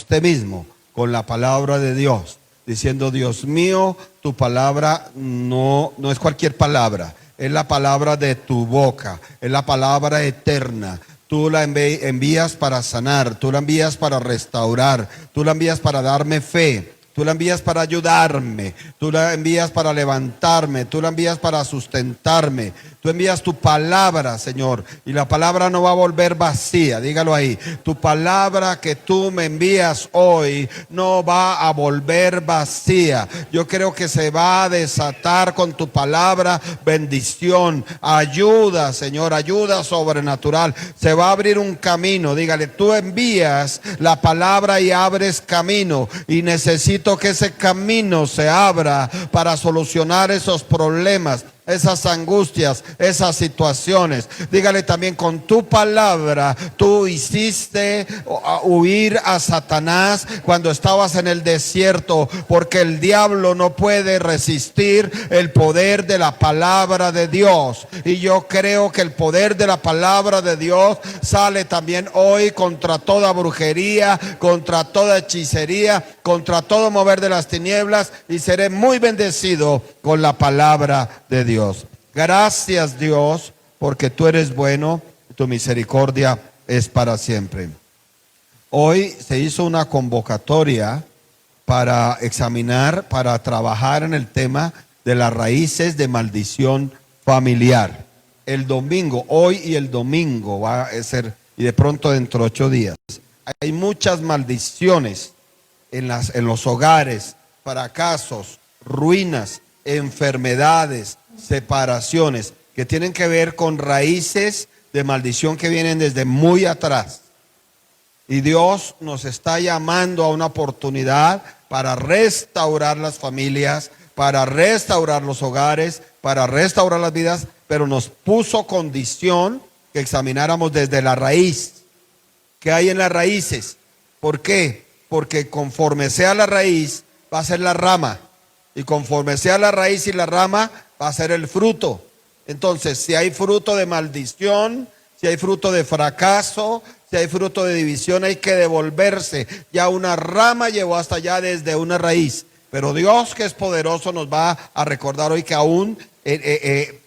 usted mismo con la palabra de Dios, diciendo: Dios mío, tu palabra no es cualquier palabra, es la palabra de tu boca, es la palabra eterna. Tú la envías para sanar, tú la envías para restaurar, tú la envías para darme fe, tú la envías para ayudarme, tú la envías para levantarme, tú la envías para sustentarme. Tú envías tu palabra, Señor, y la palabra no va a volver vacía. Dígalo ahí: tu palabra que tú me envías hoy no va a volver vacía. Yo creo que se va a desatar con tu palabra bendición, ayuda, Señor, ayuda sobrenatural. Se va a abrir un camino. Dígale: tú envías la palabra y abres camino, y necesito que ese camino se abra para solucionar esos problemas, esas angustias, esas situaciones. Dígale también: con tu palabra tú hiciste huir a Satanás cuando estabas en el desierto, porque el diablo no puede resistir el poder de la palabra de Dios. Y yo creo que el poder de la palabra de Dios sale también hoy contra toda brujería, contra toda hechicería, contra todo mover de las tinieblas, y seré muy bendecido con la palabra de Dios. Gracias, Dios, porque tú eres bueno, tu misericordia es para siempre. Hoy se hizo una convocatoria para examinar, para trabajar en el tema de las raíces de maldición familiar. El domingo, hoy y el domingo va a ser, y de pronto dentro de 8 días. Hay muchas maldiciones en los hogares, fracasos, ruinas, enfermedades, separaciones, que tienen que ver con raíces de maldición que vienen desde muy atrás. Y Dios nos está llamando a una oportunidad para restaurar las familias, para restaurar los hogares, para restaurar las vidas, pero nos puso condición que examináramos desde la raíz. ¿Qué hay en las raíces? ¿Por qué? Porque conforme sea la raíz, va a ser la rama. Y conforme sea la raíz y la rama, va a ser el fruto. Entonces, si hay fruto de maldición, si hay fruto de fracaso, si hay fruto de división, hay que devolverse. Ya una rama llevó hasta allá desde una raíz. Pero Dios, que es poderoso, nos va a recordar hoy que aún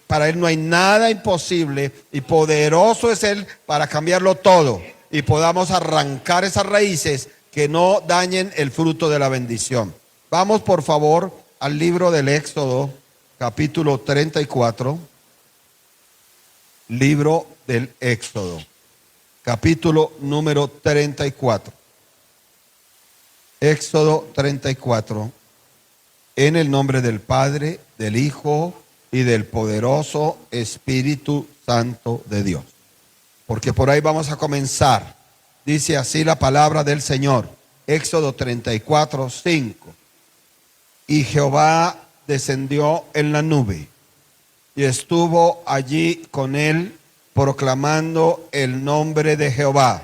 para Él no hay nada imposible, y poderoso es Él para cambiarlo todo, y podamos arrancar esas raíces que no dañen el fruto de la bendición. Vamos, por favor, al libro del Éxodo, capítulo 34. Libro del Éxodo, capítulo número 34. Éxodo 34. En el nombre del Padre, del Hijo y del poderoso Espíritu Santo de Dios. Porque por ahí vamos a comenzar. Dice así la palabra del Señor. Éxodo 34, 5. Y Jehová descendió en la nube, y estuvo allí con él, proclamando el nombre de Jehová.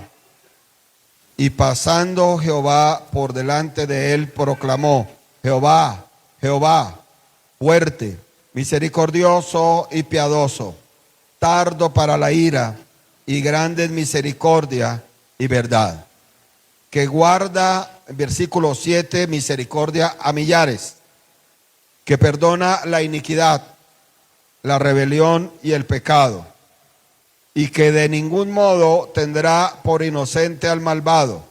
Y pasando Jehová por delante de él, proclamó: Jehová, Jehová, fuerte, misericordioso y piadoso, tardo para la ira y grande en misericordia y verdad, que guarda, versículo 7, misericordia a millares, que perdona la iniquidad, la rebelión y el pecado, y que de ningún modo tendrá por inocente al malvado,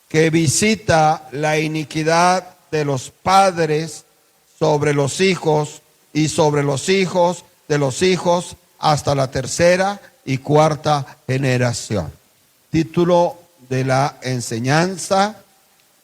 que visita la iniquidad de los padres sobre los hijos y sobre los hijos de los hijos hasta la tercera y cuarta generación. Título de la enseñanza: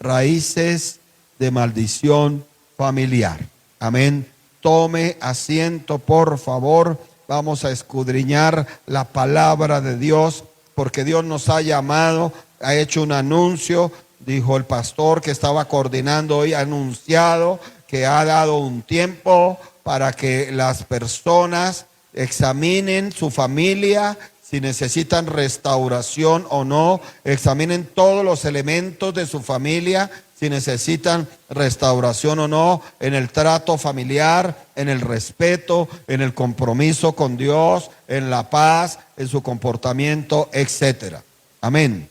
raíces de maldición familiar. Amén. Tome asiento, por favor. Vamos a escudriñar la palabra de Dios, porque Dios nos ha llamado, ha hecho un anuncio. Dijo el pastor que estaba coordinando hoy, ha anunciado que ha dado un tiempo para que las personas examinen su familia, si necesitan restauración o no, examinen todos los elementos de su familia, si necesitan restauración o no, en el trato familiar, en el respeto, en el compromiso con Dios, en la paz, en su comportamiento, etcétera. Amén.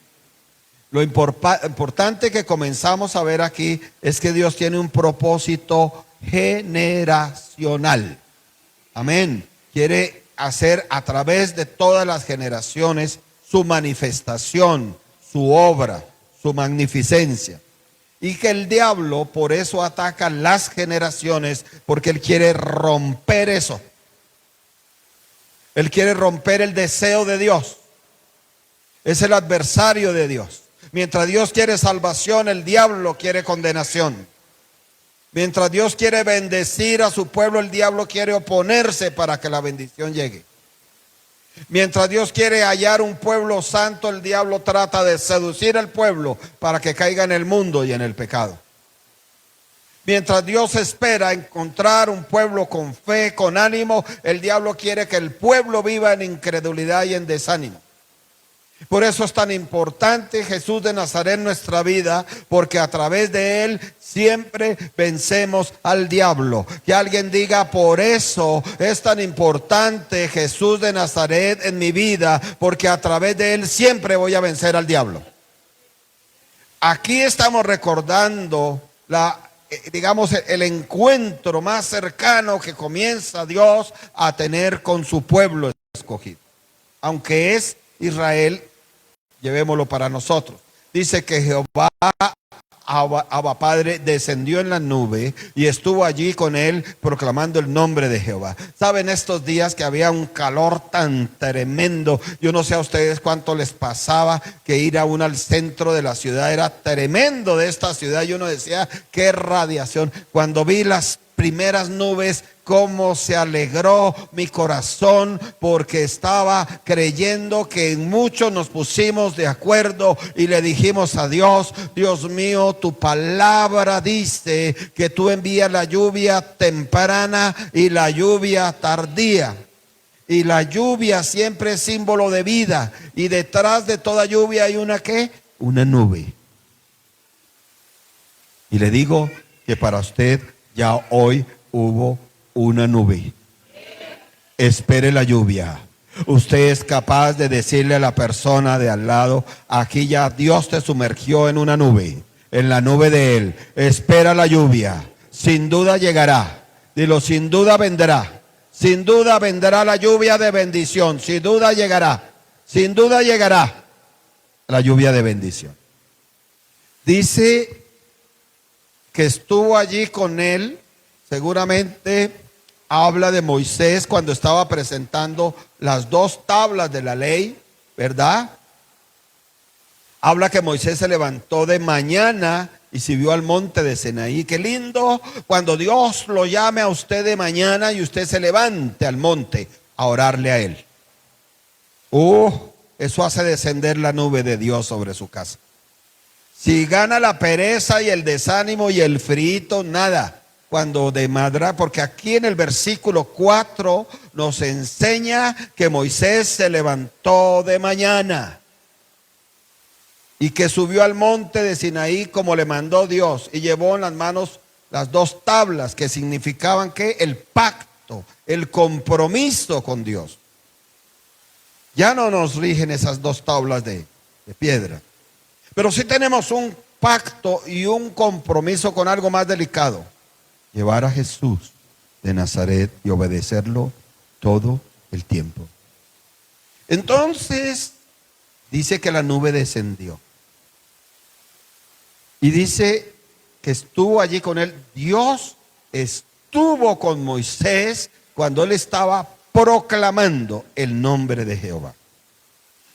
Lo importante que comenzamos a ver aquí es que Dios tiene un propósito generacional. Amén. Quiere hacer a través de todas las generaciones su manifestación, su obra, su magnificencia. Y que el diablo por eso ataca las generaciones, porque él quiere romper eso. Él quiere romper el deseo de Dios. Es el adversario de Dios. Mientras Dios quiere salvación, el diablo quiere condenación. Mientras Dios quiere bendecir a su pueblo, el diablo quiere oponerse para que la bendición llegue. Mientras Dios quiere hallar un pueblo santo, el diablo trata de seducir al pueblo para que caiga en el mundo y en el pecado. Mientras Dios espera encontrar un pueblo con fe, con ánimo, el diablo quiere que el pueblo viva en incredulidad y en desánimo. Por eso es tan importante Jesús de Nazaret en nuestra vida, porque a través de él siempre vencemos al diablo. Que alguien diga: por eso es tan importante Jesús de Nazaret en mi vida, porque a través de él siempre voy a vencer al diablo. Aquí estamos recordando el encuentro más cercano que comienza Dios a tener con su pueblo escogido. Aunque es Israel, llevémoslo para nosotros. Dice que Jehová, Abba Padre, descendió en la nube y estuvo allí con él proclamando el nombre de Jehová. Saben, estos días que había un calor tan tremendo, yo no sé a ustedes cuánto les pasaba que ir a uno al centro de la ciudad era tremendo de esta ciudad, y uno decía: qué radiación. Cuando vi las primeras nubes, cómo se alegró mi corazón, porque estaba creyendo que en mucho nos pusimos de acuerdo y le dijimos a Dios: Dios mío, tu palabra dice que tú envías la lluvia temprana y la lluvia tardía. Y la lluvia siempre es símbolo de vida, y detrás de toda lluvia hay una ¿qué? Una nube. Y le digo que para usted ya hoy hubo una nube. Espere la lluvia. Usted es capaz de decirle a la persona de al lado: aquí ya Dios te sumergió en una nube, en la nube de él. Espera la lluvia. Sin duda llegará. Dilo: sin duda vendrá. Sin duda vendrá la lluvia de bendición. Sin duda llegará. Sin duda llegará la lluvia de bendición. Dice que estuvo allí con él. Seguramente habla de Moisés cuando estaba presentando las 2 tablas de la ley, ¿verdad? Habla que Moisés se levantó de mañana y subió al monte de Sinaí. Qué lindo cuando Dios lo llame a usted de mañana y usted se levante al monte a orarle a él. Eso hace descender la nube de Dios sobre su casa. Si gana la pereza y el desánimo y el frito, nada. Cuando de madrugada, porque aquí en el versículo 4 nos enseña que Moisés se levantó de mañana y que subió al monte de Sinaí como le mandó Dios, y llevó en las manos las 2 tablas que significaban que el pacto, el compromiso con Dios. Ya no nos rigen esas 2 tablas de piedra, pero sí tenemos un pacto y un compromiso con algo más delicado: llevar a Jesús de Nazaret y obedecerlo todo el tiempo. Entonces dice que la nube descendió y dice que estuvo allí con él. Dios estuvo con Moisés cuando él estaba proclamando el nombre de Jehová.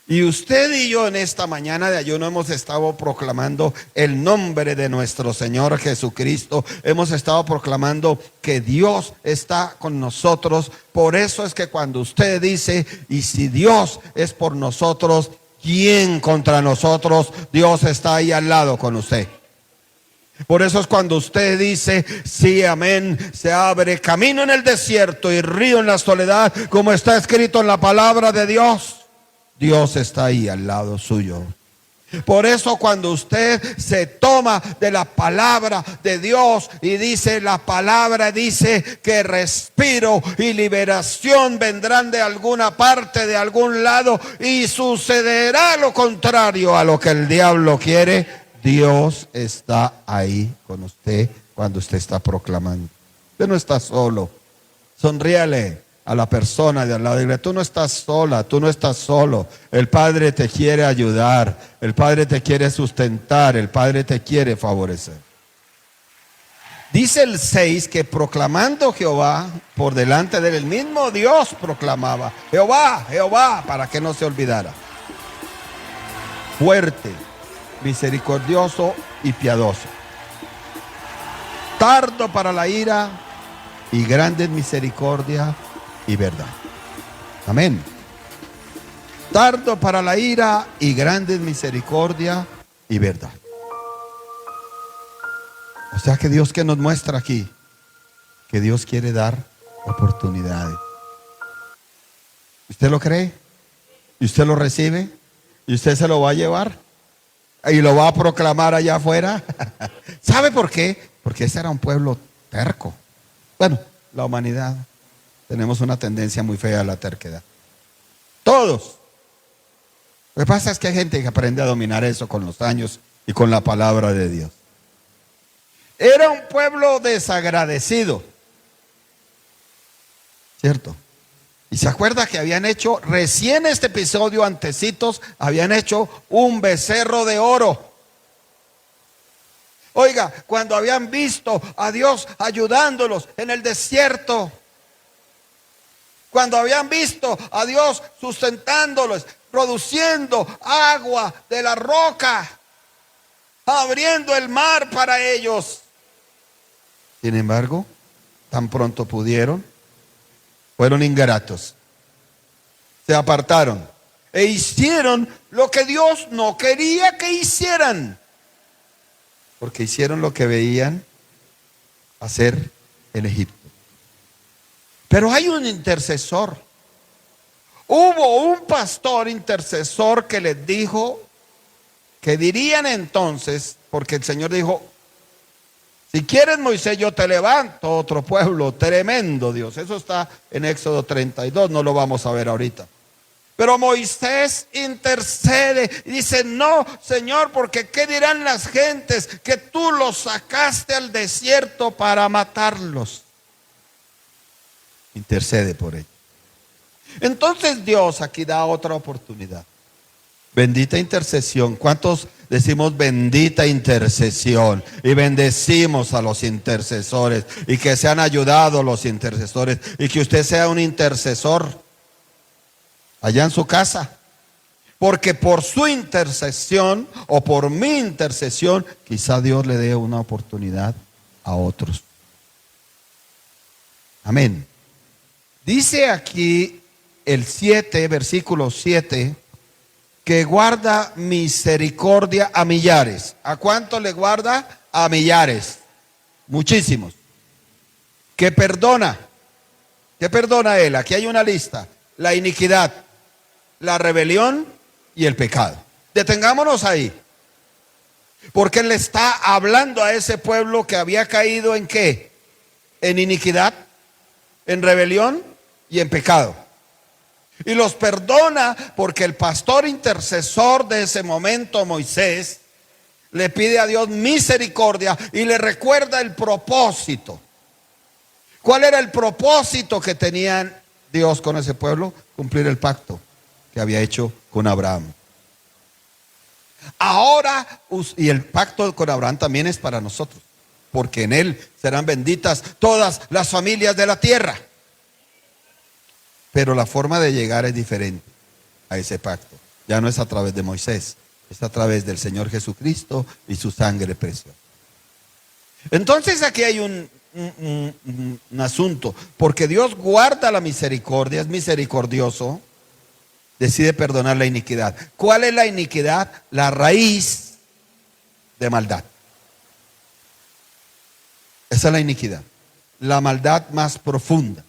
Y usted y yo en esta mañana de ayuno hemos estado proclamando el nombre de nuestro Señor Jesucristo. Hemos estado proclamando que Dios está con nosotros. Por eso es que cuando usted dice: y si Dios es por nosotros, ¿quién contra nosotros? Dios está ahí al lado con usted. Por eso es cuando usted dice: sí, amén, se abre camino en el desierto y río en la soledad, como está escrito en la palabra de Dios. Dios está ahí al lado suyo. Por eso cuando usted se toma de la palabra de Dios y dice, la palabra dice que respiro y liberación vendrán de alguna parte, de algún lado, y sucederá lo contrario a lo que el diablo quiere, Dios está ahí con usted cuando usted está proclamando. Usted no está solo. Sonríale a la persona de al lado, dile, tú no estás sola, tú no estás solo. El Padre te quiere ayudar, el Padre te quiere sustentar, el Padre te quiere favorecer. Dice el 6 que proclamando Jehová por delante de él, el mismo Dios proclamaba, Jehová, Jehová, para que no se olvidara. Fuerte, misericordioso y piadoso, tardo para la ira y grande en misericordia y verdad. Amén. Tardo para la ira y grande en misericordia y verdad. O sea que Dios que nos muestra aquí, que Dios quiere dar oportunidades. ¿Usted lo cree? ¿Y usted lo recibe? ¿Y usted se lo va a llevar? ¿Y lo va a proclamar allá afuera? ¿Sabe por qué? Porque ese era un pueblo terco. Bueno, la humanidad tenemos una tendencia muy fea a la terquedad. Todos. Lo que pasa es que hay gente que aprende a dominar eso con los años y con la palabra de Dios. Era un pueblo desagradecido, ¿cierto? Y se acuerda que habían hecho, recién este episodio antecitos, habían hecho un becerro de oro. Oiga, cuando habían visto a Dios ayudándolos en el desierto, cuando habían visto a Dios sustentándolos, produciendo agua de la roca, abriendo el mar para ellos. Sin embargo, tan pronto pudieron, fueron ingratos, se apartaron e hicieron lo que Dios no quería que hicieran, porque hicieron lo que veían hacer en Egipto. Pero hay un intercesor. Hubo un pastor intercesor que les dijo que dirían entonces, porque el Señor dijo, si quieres, Moisés, yo te levanto otro pueblo tremendo, Dios. Eso está en Éxodo 32, no lo vamos a ver ahorita. Pero Moisés intercede y dice, no, Señor, porque ¿qué dirán las gentes? Que tú los sacaste al desierto para matarlos. Intercede por ellos. Entonces Dios aquí da otra oportunidad. Bendita intercesión. ¿Cuántos decimos bendita intercesión? Y bendecimos a los intercesores y que sean ayudados los intercesores y que usted sea un intercesor allá en su casa. Porque por su intercesión o por mi intercesión, quizá Dios le dé una oportunidad a otros. Amén. Dice aquí el 7, versículo 7, que guarda misericordia a millares. ¿A cuánto le guarda? A millares. Muchísimos. Que perdona. ¿Qué perdona él? Aquí hay una lista. La iniquidad, la rebelión y el pecado. Detengámonos ahí. Porque él le está hablando a ese pueblo que había caído en ¿qué? En iniquidad, en rebelión y en pecado. Y los perdona porque el pastor intercesor de ese momento, Moisés, le pide a Dios misericordia y le recuerda el propósito. ¿Cuál era el propósito que tenía Dios con ese pueblo? Cumplir el pacto que había hecho con Abraham. Ahora, y el pacto con Abraham también es para nosotros, porque en él serán benditas todas las familias de la tierra. Pero la forma de llegar es diferente a ese pacto. Ya no es a través de Moisés, es a través del Señor Jesucristo y su sangre preciosa. Entonces aquí hay un asunto, porque Dios guarda la misericordia, es misericordioso, decide perdonar la iniquidad. ¿Cuál es la iniquidad? La raíz de maldad. Esa es la iniquidad, la maldad más profunda.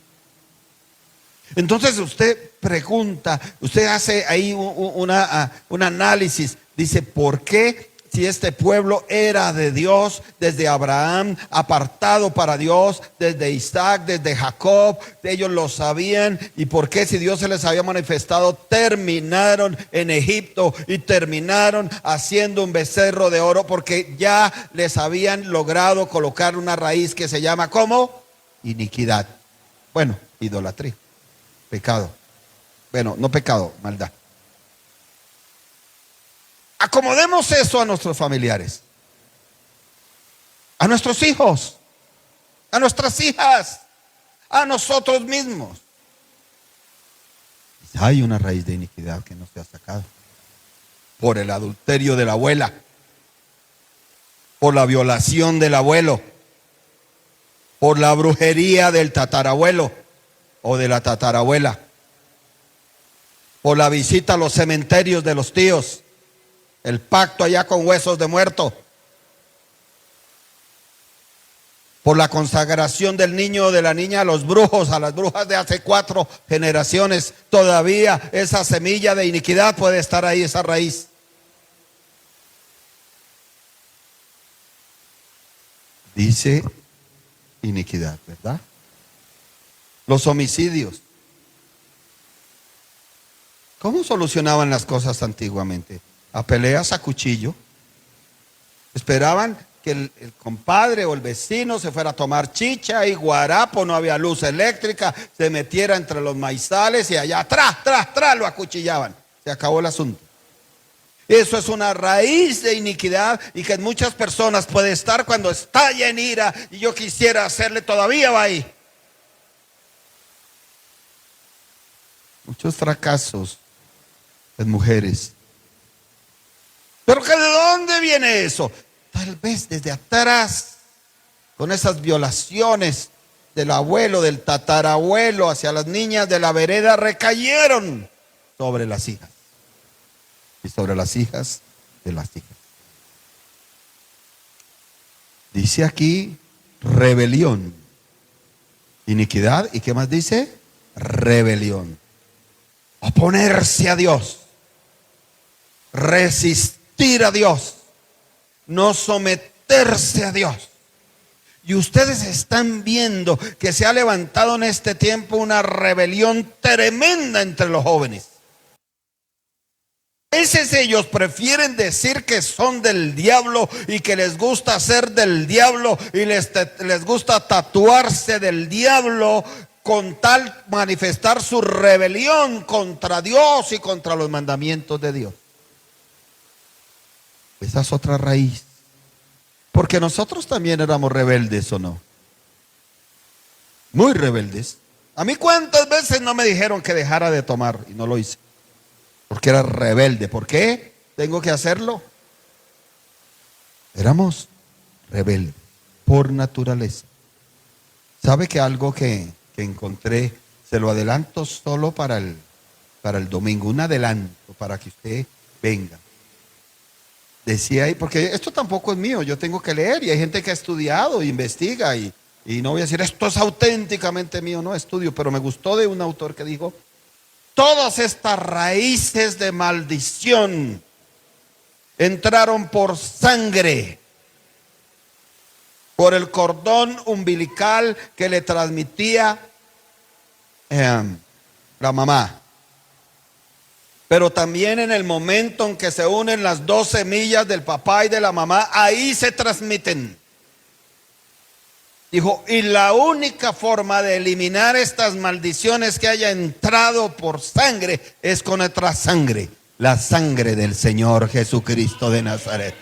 Entonces usted pregunta, usted hace ahí un análisis, dice, ¿por qué si este pueblo era de Dios desde Abraham, apartado para Dios, desde Isaac, desde Jacob, ellos lo sabían? ¿Y por qué si Dios se les había manifestado, terminaron en Egipto y terminaron haciendo un becerro de oro? Porque ya les habían logrado colocar una raíz que se llama, ¿cómo? Iniquidad. Bueno, idolatría, pecado. Bueno, no pecado, maldad. Acomodemos eso a nuestros familiares, a nuestros hijos, a nuestras hijas, a nosotros mismos. Hay una raíz de iniquidad que no se ha sacado por el adulterio de la abuela, por la violación del abuelo, por la brujería del tatarabuelo o de la tatarabuela, por la visita a los cementerios de los tíos, el pacto allá con huesos de muerto, por la consagración del niño o de la niña a los brujos, a las brujas de hace 4 generaciones. Todavía esa semilla de iniquidad puede estar ahí, esa raíz. Dice iniquidad, ¿verdad? Los homicidios. ¿Cómo solucionaban las cosas antiguamente? A peleas a cuchillo. Esperaban que el compadre o el vecino se fuera a tomar chicha y guarapo, no había luz eléctrica, se metiera entre los maizales y allá tras lo acuchillaban. Se acabó el asunto. Eso es una raíz de iniquidad y que en muchas personas puede estar cuando estalla en ira y yo quisiera hacerle, todavía va ahí. Muchos fracasos en mujeres. ¿Pero que de dónde viene eso? Tal vez desde atrás, con esas violaciones del abuelo, del tatarabuelo hacia las niñas de la vereda, recayeron sobre las hijas y sobre las hijas de las hijas. Dice aquí rebelión, iniquidad, ¿y qué más dice? Rebelión. Oponerse a Dios, resistir a Dios, no someterse a Dios. Y ustedes están viendo que se ha levantado en este tiempo una rebelión tremenda entre los jóvenes. A veces ellos prefieren decir que son del diablo y que les gusta ser del diablo y les gusta tatuarse del diablo, con tal manifestar su rebelión contra Dios y contra los mandamientos de Dios. Esa es otra raíz. Porque nosotros también éramos rebeldes, ¿o no? Muy rebeldes. A mí cuántas veces no me dijeron que dejara de tomar y no lo hice. Porque era rebelde. ¿Por qué tengo que hacerlo? Éramos rebeldes por naturaleza. ¿Sabe que algo que encontré, se lo adelanto solo para el domingo, un adelanto para que usted venga? Decía ahí, porque esto tampoco es mío, yo tengo que leer y hay gente que ha estudiado, investiga y no voy a decir esto es auténticamente mío, no estudio, pero me gustó de un autor que dijo, todas estas raíces de maldición entraron por sangre, por el cordón umbilical que le transmitía la mamá. Pero también en el momento en que se unen las 2 semillas del papá y de la mamá, ahí se transmiten. Dijo, y la única forma de eliminar estas maldiciones que haya entrado por sangre es con otra sangre, la sangre del Señor Jesucristo de Nazaret.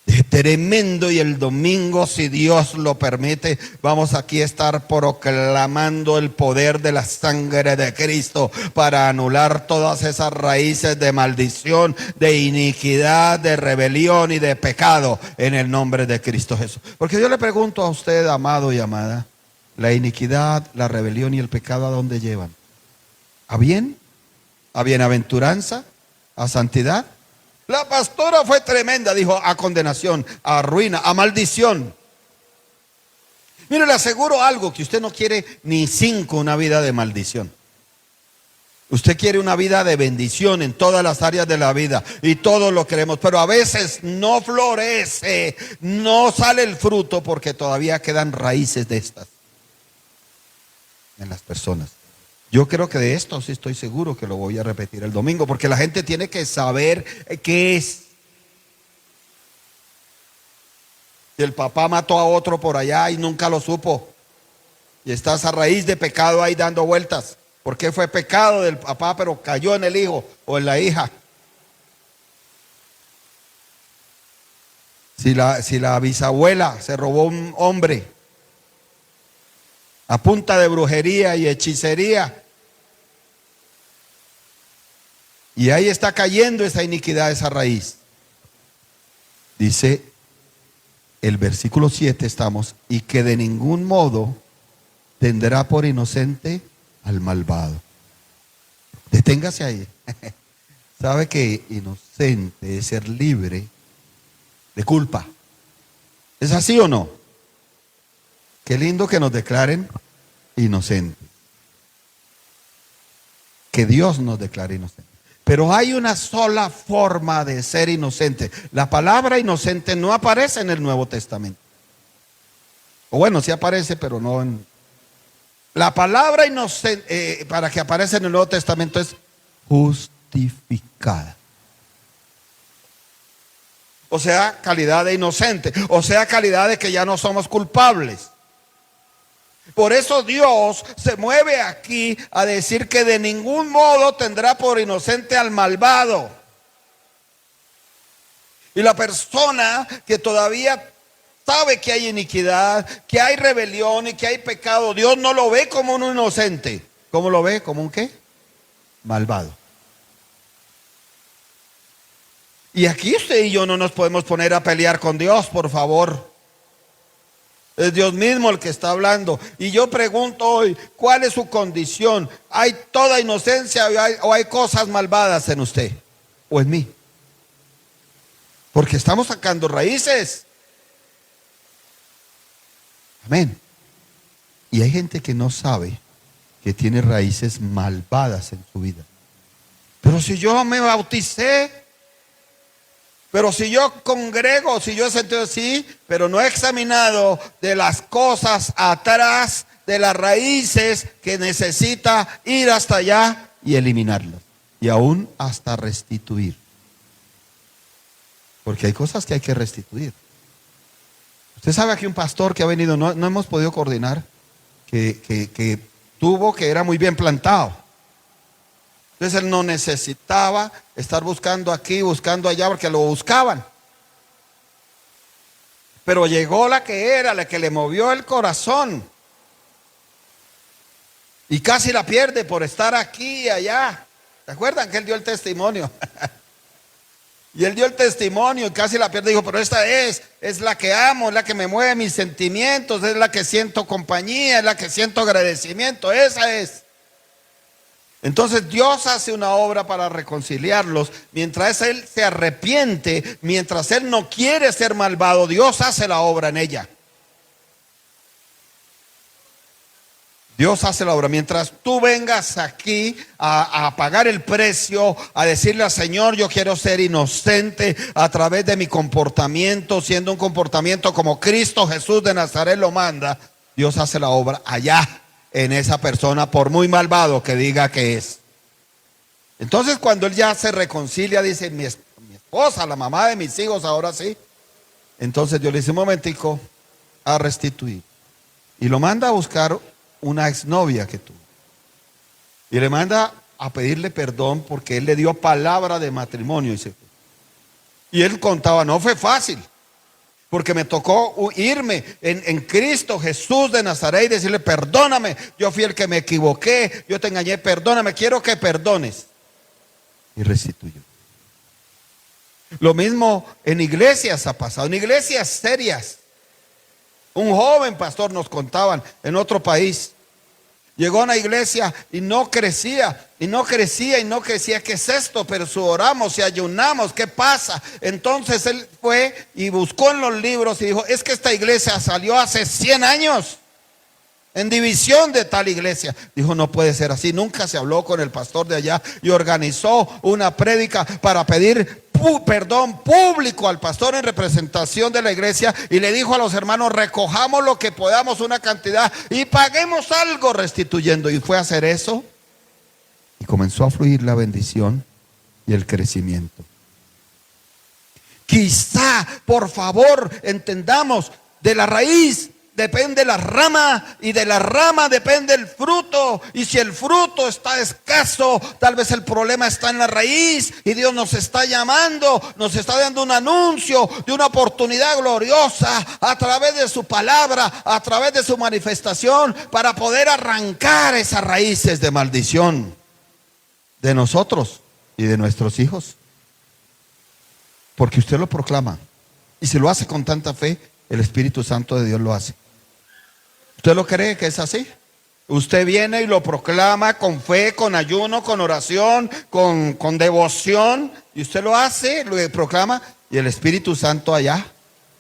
Es tremendo, y el domingo, si Dios lo permite, vamos aquí a estar proclamando el poder de la sangre de Cristo para anular todas esas raíces de maldición, de iniquidad, de rebelión y de pecado en el nombre de Cristo Jesús. Porque yo le pregunto a usted, amado y amada, la iniquidad, la rebelión y el pecado, ¿a dónde llevan? ¿A bien? ¿A bienaventuranza? ¿A santidad? La pastora fue tremenda, dijo, a condenación, a ruina, a maldición. Mire, le aseguro algo, que usted no quiere ni 5 una vida de maldición. Usted quiere una vida de bendición en todas las áreas de la vida y todos lo queremos, pero a veces no florece, no sale el fruto porque todavía quedan raíces de estas en las personas. Yo creo que de esto sí estoy seguro que lo voy a repetir el domingo, porque la gente tiene que saber qué es. Si el papá mató a otro por allá y nunca lo supo, y está esa raíz de pecado ahí dando vueltas, porque fue pecado del papá pero cayó en el hijo o en la hija. Si la bisabuela se robó un hombre a punta de brujería y hechicería, y ahí está cayendo esa iniquidad, esa raíz. Dice el versículo 7, estamos, y que de ningún modo tendrá por inocente al malvado. Deténgase ahí. Sabe que inocente es ser libre de culpa. ¿Es así o no? Qué lindo que nos declaren inocentes. Que Dios nos declare inocentes. Pero hay una sola forma de ser inocente. La palabra inocente no aparece en el Nuevo Testamento. O bueno, sí aparece, pero no en... La palabra inocente, para que aparezca en el Nuevo Testamento, es justificada. O sea, calidad de inocente. O sea, calidad de que ya no somos culpables. Por eso Dios se mueve aquí a decir que de ningún modo tendrá por inocente al malvado. Y la persona que todavía sabe que hay iniquidad, que hay rebelión y que hay pecado, Dios no lo ve como un inocente. ¿Cómo lo ve? ¿Como un qué? Malvado. Y aquí usted y yo no nos podemos poner a pelear con Dios, por favor. Es Dios mismo el que está hablando. Y yo pregunto hoy, ¿cuál es su condición? ¿Hay toda inocencia o hay cosas malvadas en usted? ¿O en mí? Porque estamos sacando raíces. Amén. Y hay gente que no sabe que tiene raíces malvadas en su vida. Pero si yo me bauticé, pero si yo congrego, si yo he sentido así, pero no he examinado de las cosas atrás, de las raíces que necesita ir hasta allá y eliminarlas. Y aún hasta restituir. Porque hay cosas que hay que restituir. Usted sabe aquí un pastor que ha venido, no hemos podido coordinar, que tuvo, que era muy bien plantado. Entonces él no necesitaba estar buscando aquí, buscando allá, porque lo buscaban. Pero llegó la que le movió el corazón. Y casi la pierde por estar aquí y allá. ¿Se acuerdan que él dio el testimonio? Y él dio el testimonio y casi la pierde. Dijo, pero esta es la que amo, es la que me mueve mis sentimientos, es la que siento compañía, es la que siento agradecimiento, esa es. Entonces Dios hace una obra para reconciliarlos. Mientras él se arrepiente, mientras él no quiere ser malvado, Dios hace la obra en ella. Dios hace la obra. Mientras tú vengas aquí a pagar el precio, a decirle al Señor, yo quiero ser inocente a través de mi comportamiento, siendo un comportamiento como Cristo Jesús de Nazaret lo manda, Dios hace la obra allá en esa persona, por muy malvado que diga que es. Entonces cuando él ya se reconcilia, dice, mi esposa, la mamá de mis hijos, ahora sí. Entonces Dios le dice, un momentico, a restituir. Y lo manda a buscar una exnovia que tuvo. Y le manda a pedirle perdón porque él le dio palabra de matrimonio. Y él contaba, no fue fácil. Porque me tocó irme en Cristo Jesús de Nazaret y decirle, perdóname, yo fui el que me equivoqué, yo te engañé, perdóname, quiero que perdones. Y restituyó. Lo mismo en iglesias ha pasado, en iglesias serias. Un joven pastor nos contaban en otro país Llegó a una iglesia y no crecía, y no crecía, y no crecía. ¿Qué es esto? Pero si oramos y ayunamos, ¿qué pasa? Entonces él fue y buscó en los libros y dijo, es que esta iglesia salió hace 100 años en división de tal iglesia. Dijo, no puede ser así. Nunca se habló con el pastor de allá y organizó una prédica para pedir perdón público al pastor en representación de la iglesia, y le dijo a los hermanos, recojamos lo que podamos, una cantidad, y paguemos algo restituyendo. Y fue a hacer eso y comenzó a fluir la bendición y el crecimiento. Quizá, por favor, entendamos, de la raíz depende la rama, y de la rama depende el fruto. Y si el fruto está escaso, tal vez el problema está en la raíz. Y Dios nos está llamando, nos está dando un anuncio de una oportunidad gloriosa a través de su palabra, a través de su manifestación, para poder arrancar esas raíces de maldición de nosotros y de nuestros hijos. Porque usted lo proclama, y si lo hace con tanta fe, el Espíritu Santo de Dios lo hace. ¿Usted lo cree que es así? Usted viene y lo proclama con fe, con ayuno, con oración, con devoción, y usted lo hace, lo proclama, y el Espíritu Santo allá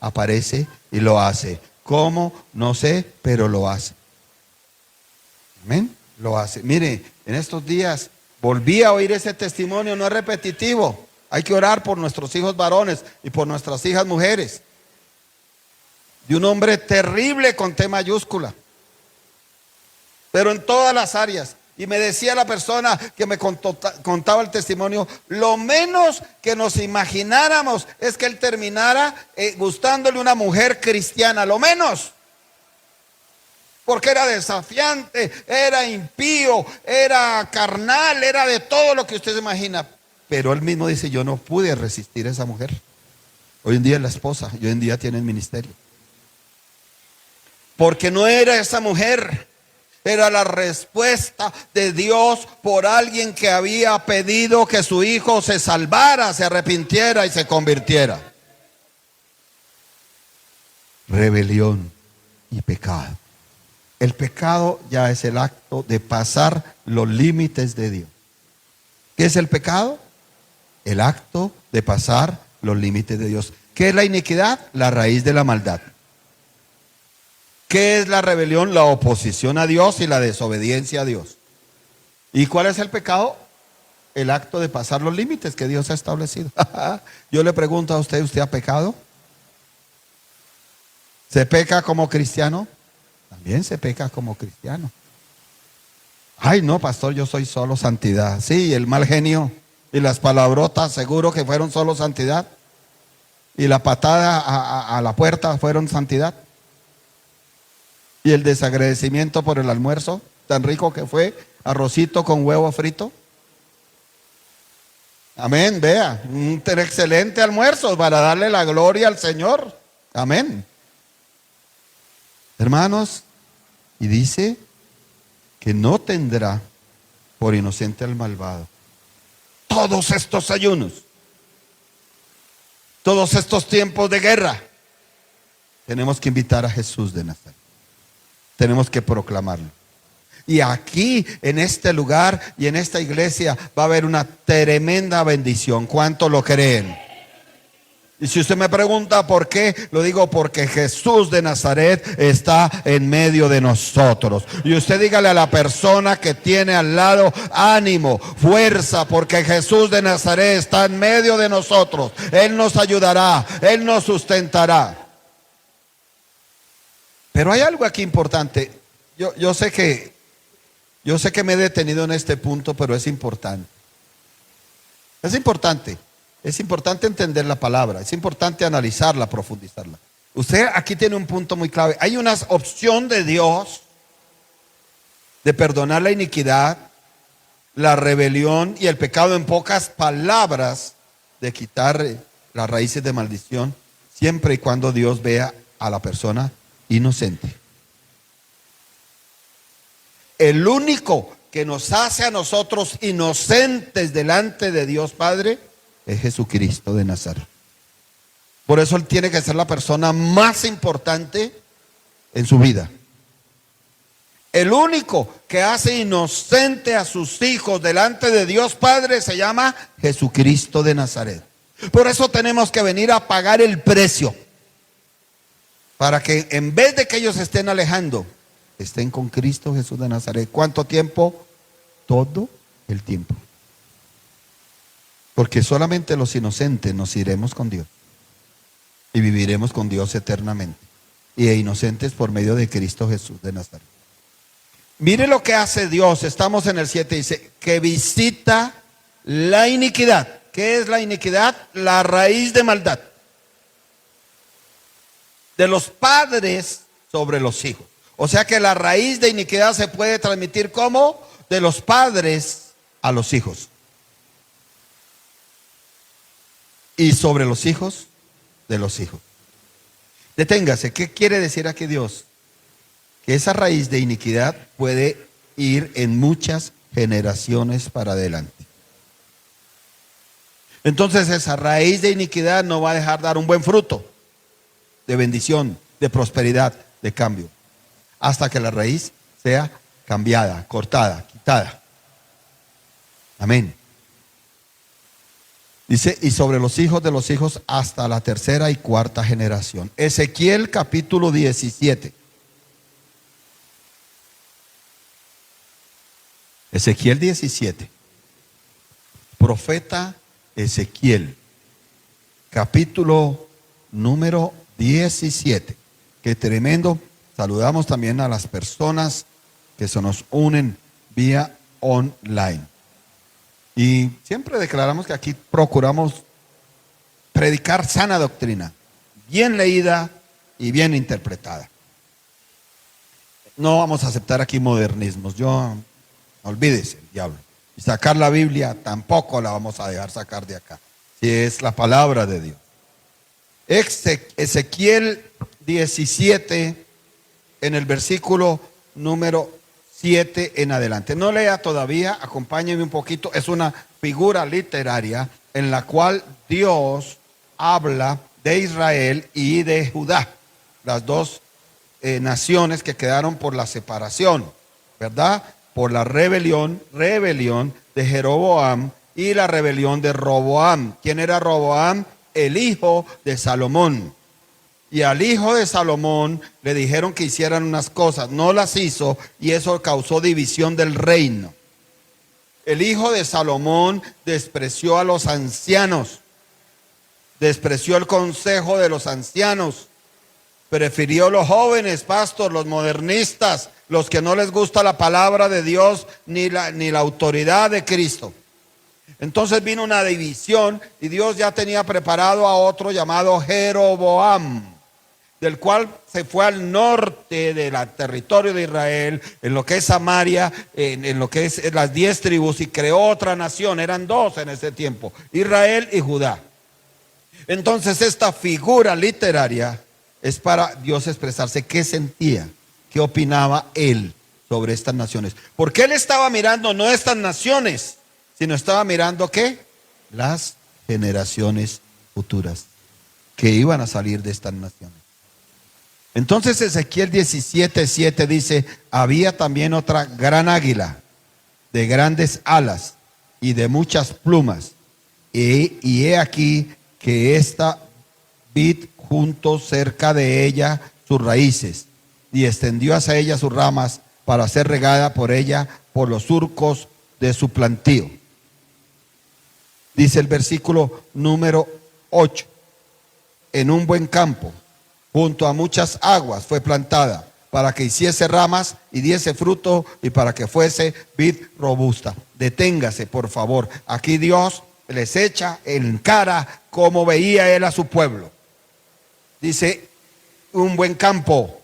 aparece y lo hace. ¿Cómo? No sé, pero lo hace. Amén. Lo hace. Mire, en estos días volví a oír ese testimonio, no es repetitivo. Hay que orar por nuestros hijos varones y por nuestras hijas mujeres. De un hombre terrible con T mayúscula, pero en todas las áreas. Y me decía la persona que me contaba el testimonio, lo menos que nos imagináramos es que él terminara gustándole una mujer cristiana, lo menos. Porque era desafiante, era impío, era carnal, era de todo lo que usted se imagina. Pero él mismo dice, yo no pude resistir a esa mujer. Hoy en día es la esposa, y hoy en día tiene el ministerio. Porque no era esa mujer, era la respuesta de Dios por alguien que había pedido que su hijo se salvara, se arrepintiera y se convirtiera. Rebelión y pecado. El pecado ya es el acto de pasar los límites de Dios. ¿Qué es el pecado? El acto de pasar los límites de Dios. ¿Qué es la iniquidad? La raíz de la maldad. ¿Qué es la rebelión? La oposición a Dios y la desobediencia a Dios. ¿Y cuál es el pecado? El acto de pasar los límites que Dios ha establecido. Yo le pregunto a usted, ¿usted ha pecado? ¿Se peca como cristiano? También se peca como cristiano. Ay, no, pastor, yo soy solo santidad. Sí, el mal genio y las palabrotas seguro que fueron solo santidad. Y la patada a la puerta fueron santidad. Y el desagradecimiento por el almuerzo tan rico que fue, arrocito con huevo frito. Amén, vea, un excelente almuerzo para darle la gloria al Señor. Amén. Hermanos, y dice que no tendrá por inocente al malvado. Todos estos ayunos, todos estos tiempos de guerra, tenemos que invitar a Jesús de Nazaret. Tenemos que proclamarlo. Y aquí, en este lugar y en esta iglesia, va a haber una tremenda bendición. ¿Cuánto lo creen? Y si usted me pregunta por qué, lo digo porque Jesús de Nazaret está en medio de nosotros. Y usted dígale a la persona que tiene al lado, ánimo, fuerza, porque Jesús de Nazaret está en medio de nosotros. Él nos ayudará, Él nos sustentará. Pero hay algo aquí importante. Yo sé que me he detenido en este punto, pero es importante. Es importante entender la palabra, es importante analizarla, profundizarla. Usted aquí tiene un punto muy clave. Hay una opción de Dios de perdonar la iniquidad, la rebelión y el pecado, en pocas palabras, de quitar las raíces de maldición, siempre y cuando Dios vea a la persona inocente. El único que nos hace a nosotros inocentes delante de Dios Padre es Jesucristo de Nazaret. Por eso Él tiene que ser la persona más importante en su vida. El único que hace inocente a sus hijos delante de Dios Padre se llama Jesucristo de Nazaret. Por eso tenemos que venir a pagar el precio, para que en vez de que ellos se estén alejando, estén con Cristo Jesús de Nazaret. ¿Cuánto tiempo? Todo el tiempo. Porque solamente los inocentes nos iremos con Dios y viviremos con Dios eternamente. Y inocentes por medio de Cristo Jesús de Nazaret. Mire lo que hace Dios. Estamos en el 7, dice que visita la iniquidad. ¿Qué es la iniquidad? La raíz de maldad de los padres sobre los hijos. O sea que la raíz de iniquidad se puede transmitir como de los padres a los hijos. Y sobre los hijos de los hijos. Deténgase. ¿Qué quiere decir aquí Dios? Que esa raíz de iniquidad puede ir en muchas generaciones para adelante. Entonces esa raíz de iniquidad no va a dejar dar un buen fruto de bendición, de prosperidad, de cambio, hasta que la raíz sea cambiada, cortada, quitada. Amén. Dice, y sobre los hijos de los hijos hasta la tercera y cuarta generación. Ezequiel capítulo 17. Ezequiel 17. Profeta Ezequiel, capítulo número 17. Qué tremendo. Saludamos también a las personas que se nos unen vía online. Y siempre declaramos que aquí procuramos predicar sana doctrina, bien leída y bien interpretada. No vamos a aceptar aquí modernismos. Olvídese el diablo. Y sacar la Biblia tampoco la vamos a dejar sacar de acá, si es la palabra de Dios. Ezequiel 17, en el versículo número 7 en adelante. No lea todavía, acompáñeme un poquito. Es una figura literaria en la cual Dios habla de Israel y de Judá, las dos naciones que quedaron por la separación, ¿verdad? Por la rebelión de Jeroboam y la rebelión de Roboam. ¿Quién era Roboam? El hijo de Salomón. Y al hijo de Salomón le dijeron que hicieran unas cosas, no las hizo y eso causó división del reino. El hijo de Salomón despreció a los ancianos, despreció el consejo de los ancianos, prefirió los jóvenes, pastor, los modernistas, los que no les gusta la palabra de Dios ni la autoridad de Cristo. Entonces vino una división y Dios ya tenía preparado a otro llamado Jeroboam, del cual se fue al norte del territorio de Israel, en lo que es Samaria, en lo que es las 10 tribus, y creó otra nación. Eran dos en ese tiempo, Israel y Judá. Entonces esta figura literaria es para Dios expresarse qué sentía, qué opinaba él sobre estas naciones. Porque él estaba mirando no estas naciones, sino estaba mirando ¿qué? Las generaciones futuras que iban a salir de estas naciones. Entonces Ezequiel 17:7 dice, había también otra gran águila de grandes alas y de muchas plumas, y he aquí que esta vid junto cerca de ella sus raíces, y extendió hacia ella sus ramas para ser regada por ella por los surcos de su plantío. Dice el versículo número 8, en un buen campo, junto a muchas aguas fue plantada, para que hiciese ramas y diese fruto, y para que fuese vid robusta. Deténgase, por favor. Aquí Dios les echa en cara cómo veía él a su pueblo. Dice, un buen campo.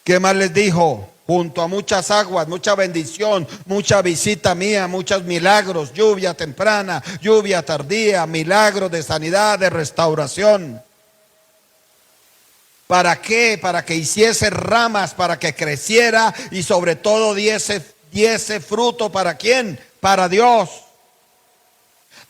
¿Qué más les dijo? Junto a muchas aguas, mucha bendición, mucha visita mía, muchos milagros, lluvia temprana, lluvia tardía, milagros de sanidad, de restauración. ¿Para qué? Para que hiciese ramas, para que creciera y sobre todo diese fruto. ¿Para quién? Para Dios.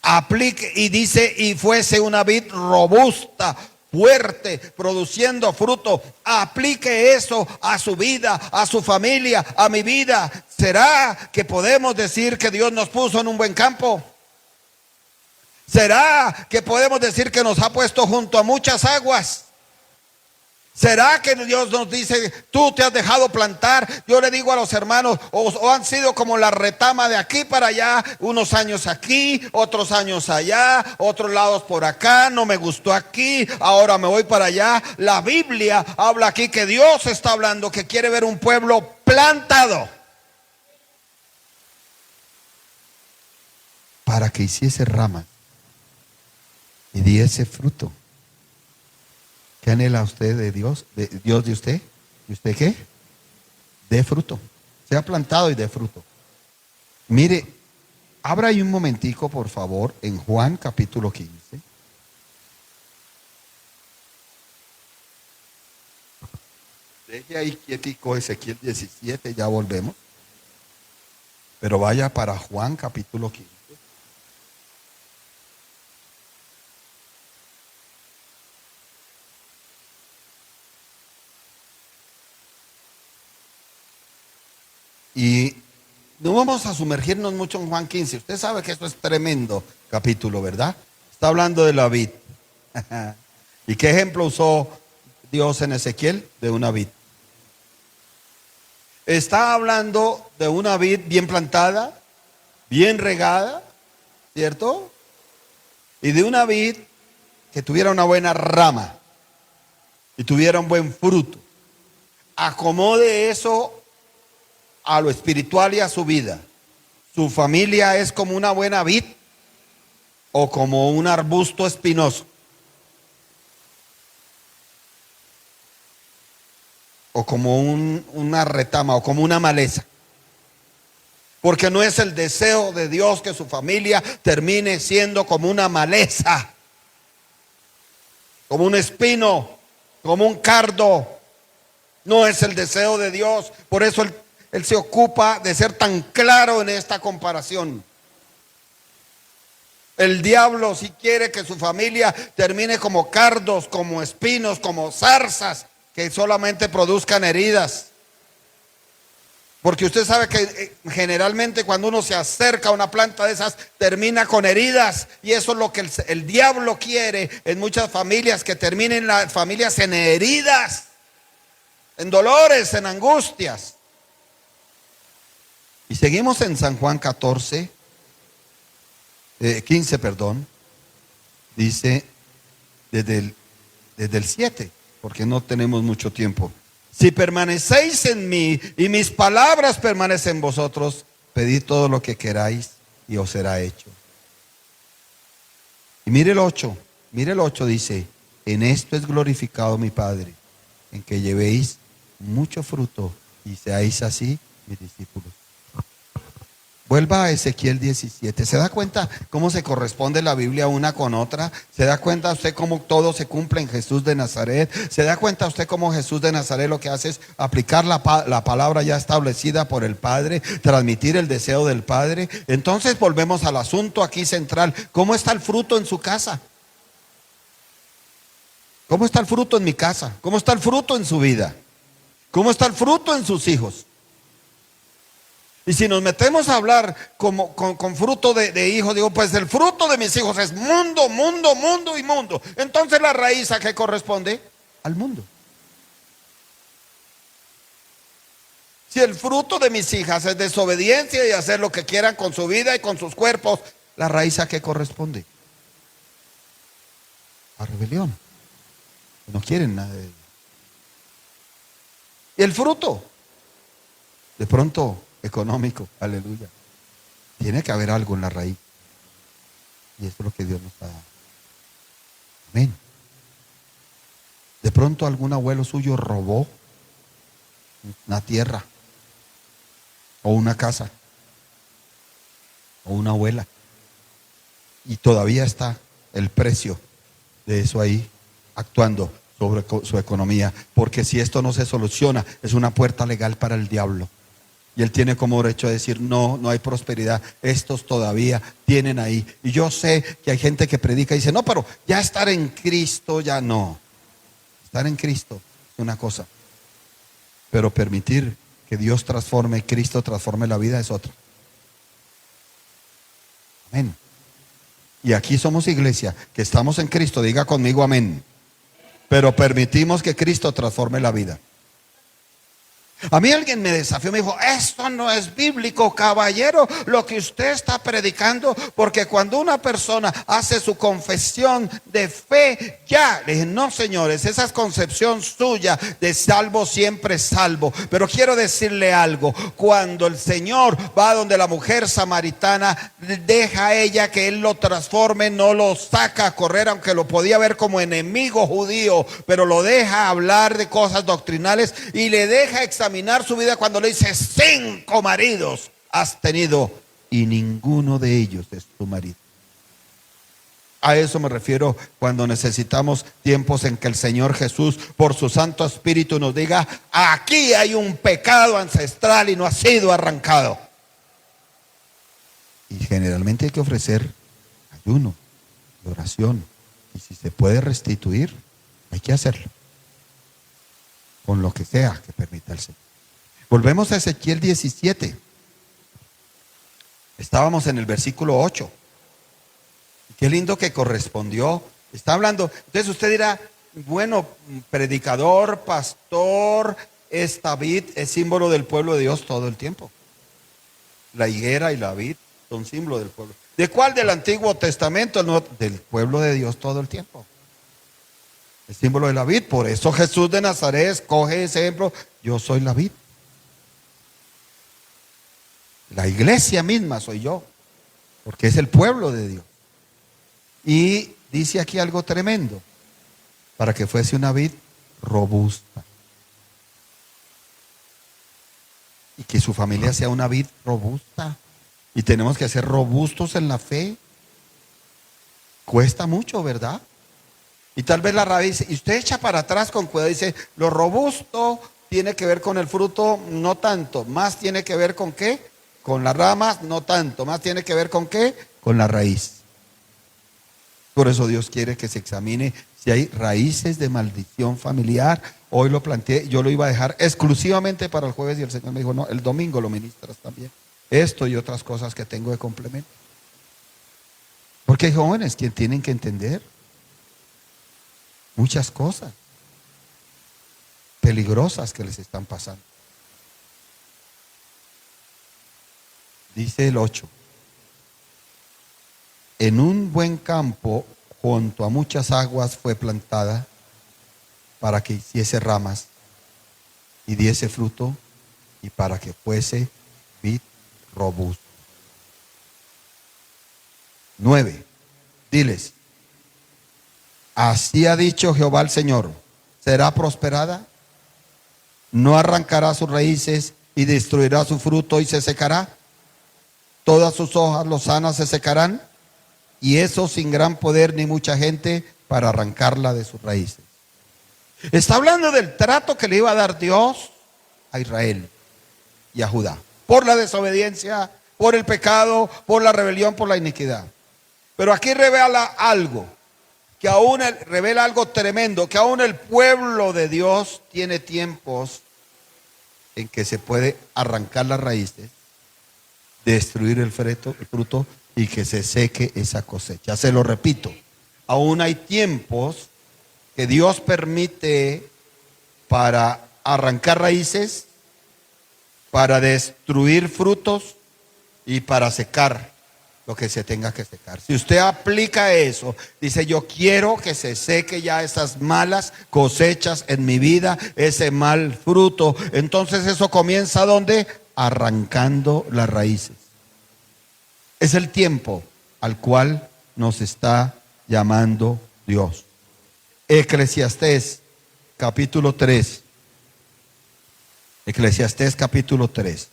Aplique y dice, y fuese una vid robusta, fuerte, produciendo fruto. Aplique eso a su vida, a su familia, a mi vida. ¿Será que podemos decir que Dios nos puso en un buen campo? ¿Será que podemos decir que nos ha puesto junto a muchas aguas? ¿Será que Dios nos dice, tú te has dejado plantar? Yo le digo a los hermanos, o han sido como la retama de aquí para allá, unos años aquí, otros años allá, otros lados por acá, no me gustó aquí, ahora me voy para allá. La Biblia habla aquí que Dios está hablando, que quiere ver un pueblo plantado para que hiciese ramas y diese fruto. ¿Qué anhela usted de Dios? ¿De Dios de usted? ¿Y usted qué? De fruto. Sea plantado y de fruto. Mire, abra ahí un momentico, por favor, en Juan capítulo 15. Deje ahí quietico Ezequiel 17, ya volvemos. Pero vaya para Juan capítulo 15. Y no vamos a sumergirnos mucho en Juan 15. Usted sabe que esto es tremendo capítulo, ¿verdad? Está hablando de la vid. ¿Y qué ejemplo usó Dios en Ezequiel? De una vid. Está hablando de una vid bien plantada, bien regada, ¿cierto? Y de una vid que tuviera una buena rama y tuviera un buen fruto. Acomode eso a lo espiritual y a su vida. ¿Su familia es como una buena vid o como un arbusto espinoso? O como una retama o como una maleza. Porque no es el deseo de Dios que su familia termine siendo como una maleza, como un espino, como un cardo. No es el deseo de Dios. Por eso Él se ocupa de ser tan claro en esta comparación. El diablo, si quiere que su familia termine como cardos, como espinos, como zarzas, que solamente produzcan heridas. Porque usted sabe que generalmente cuando uno se acerca a una planta de esas, termina con heridas. Y eso es lo que el diablo quiere en muchas familias, que terminen las familias en heridas, en dolores, en angustias. Y seguimos en San Juan 15, dice desde el 7, porque no tenemos mucho tiempo. Si permanecéis en mí y mis palabras permanecen en vosotros, pedid todo lo que queráis y os será hecho. Y mire el 8 dice, en esto es glorificado mi Padre, en que llevéis mucho fruto y seáis así mis discípulos. Vuelva a Ezequiel 17. ¿Se da cuenta cómo se corresponde la Biblia una con otra? ¿Se da cuenta usted cómo todo se cumple en Jesús de Nazaret? ¿Se da cuenta usted cómo Jesús de Nazaret lo que hace es aplicar la palabra ya establecida por el Padre, transmitir el deseo del Padre? Entonces volvemos al asunto aquí central. ¿Cómo está el fruto en su casa? ¿Cómo está el fruto en mi casa? ¿Cómo está el fruto en su vida? ¿Cómo está el fruto en sus hijos? Y si nos metemos a hablar con fruto de hijo, digo, pues el fruto de mis hijos es mundo, mundo, mundo y mundo. Entonces la raíz ¿a qué corresponde? Al mundo. Si el fruto de mis hijas es desobediencia y hacer lo que quieran con su vida y con sus cuerpos, ¿la raíz a qué corresponde? A rebelión. No quieren nada de ello. Y el fruto, de pronto, económico, aleluya. Tiene que haber algo en la raíz. Y eso es lo que Dios nos ha dado. Amén. De pronto algún abuelo suyo robó una tierra, o una casa, o una abuela. Y todavía está el precio de eso ahí actuando sobre su economía. Porque si esto no se soluciona, es una puerta legal para el diablo. Y él tiene como derecho a decir, no, no hay prosperidad. Estos todavía tienen ahí. Y yo sé que hay gente que predica y dice, no, pero ya estar en Cristo ya no. Estar en Cristo es una cosa, pero permitir que Dios transforme, Cristo transforme la vida es otra. Amén. Y aquí somos iglesia, que estamos en Cristo, diga conmigo amén. Pero permitimos que Cristo transforme la vida. A mí alguien me desafió, me dijo, esto no es bíblico, caballero, lo que usted está predicando, porque cuando una persona hace su confesión de fe, ya, le dije, no señores, esa es concepción suya de salvo siempre salvo. Pero quiero decirle algo, cuando el Señor va donde la mujer samaritana, deja a ella que Él lo transforme, no lo saca a correr, aunque lo podía ver como enemigo judío, pero lo deja hablar de cosas doctrinales y le deja examinar su vida cuando le dice 5 maridos has tenido y ninguno de ellos es tu marido. A eso me refiero cuando necesitamos tiempos en que el Señor Jesús por su Santo Espíritu nos diga, aquí hay un pecado ancestral y no ha sido arrancado. Y generalmente hay que ofrecer ayuno, oración, y si se puede restituir, hay que hacerlo con lo que sea que permita el Señor. Volvemos a Ezequiel 17. Estábamos en el versículo 8. Qué lindo que correspondió. Está hablando. Entonces usted dirá, bueno, predicador, pastor, esta vid es símbolo del pueblo de Dios todo el tiempo. La higuera y la vid son símbolo del pueblo. ¿De cuál? Del Antiguo Testamento, no, del pueblo de Dios todo el tiempo. El símbolo de la vid. Por eso Jesús de Nazaret coge ese ejemplo. Yo soy la vid. La iglesia misma soy yo, porque es el pueblo de Dios. Y dice aquí algo tremendo, para que fuese una vid robusta. Y que su familia sea una vid robusta. Y tenemos que ser robustos en la fe. Cuesta mucho, ¿verdad? Y tal vez la raíz, y usted echa para atrás con cuidado, dice, lo robusto tiene que ver con el fruto, no tanto, más tiene que ver con qué, con las ramas, no tanto, más tiene que ver con qué, con la raíz. Por eso Dios quiere que se examine si hay raíces de maldición familiar. Hoy lo planteé, yo lo iba a dejar exclusivamente para el jueves y el Señor me dijo, no, el domingo lo ministras también. Esto y otras cosas que tengo de complemento. Porque hay jóvenes que tienen que entender muchas cosas peligrosas que les están pasando. Dice el 8. En un buen campo, junto a muchas aguas, fue plantada para que hiciese ramas y diese fruto y para que fuese vid robusto. 9. Diles, así ha dicho Jehová el Señor, será prosperada, no arrancará sus raíces y destruirá su fruto y se secará. Todas sus hojas lozanas se secarán, y eso sin gran poder ni mucha gente para arrancarla de sus raíces. Está hablando del trato que le iba a dar Dios a Israel y a Judá, por la desobediencia, por el pecado, por la rebelión, por la iniquidad. Pero aquí revela algo, revela algo tremendo, que aún el pueblo de Dios tiene tiempos en que se puede arrancar las raíces, destruir el fruto y que se seque esa cosecha. Se lo repito, aún hay tiempos que Dios permite para arrancar raíces, para destruir frutos y para secar lo que se tenga que secar. Si usted aplica eso, dice, yo quiero que se seque ya esas malas cosechas en mi vida, ese mal fruto, entonces eso comienza ¿dónde? Arrancando las raíces. Es el tiempo al cual nos está llamando Dios. Eclesiastés capítulo 3. Eclesiastés capítulo 3.